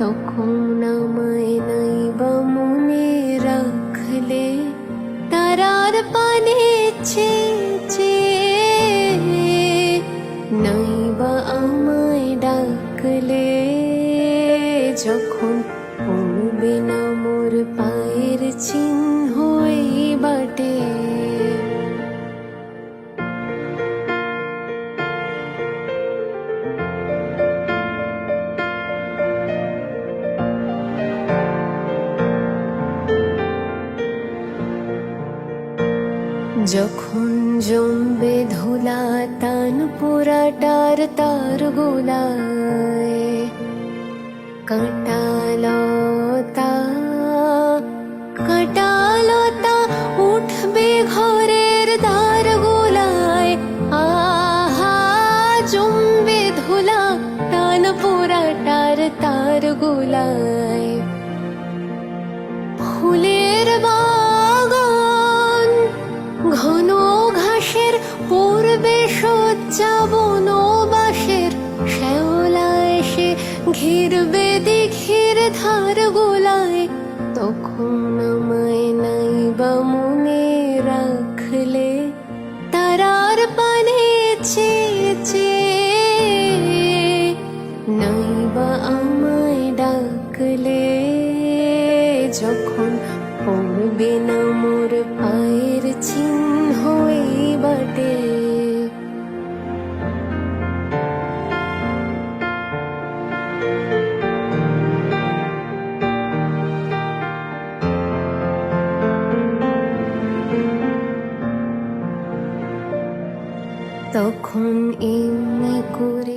তখন আমায় নাইবা মনে রাখলে তারার পানে নাইবা আমায় ডাকলে যখন পড়বে না মোর পায়ের চিহ্ন এই বাটে। যখন জমবে ধুলা তান পোড়াটার তার গোলায় কাঁটালতা উঠবে ঘরের দ্বার গোলায়। আহা জমবে ধুলা তান পোড়াটার তার গোলায়। ফুলের বাগান ঘন ঘাসের পূর্বে শয্যা বনবাসের শ্যাওলা এসে ঘিরবে দিঘির ধার গোলায়। তখন আমায় নাইবা মনে রাখলে তারার পানে নাইবা আমায় ডাকলে যখন পড়বে না মোর পায়ের চিহ্ন এই বাটে। তখন এমনি করে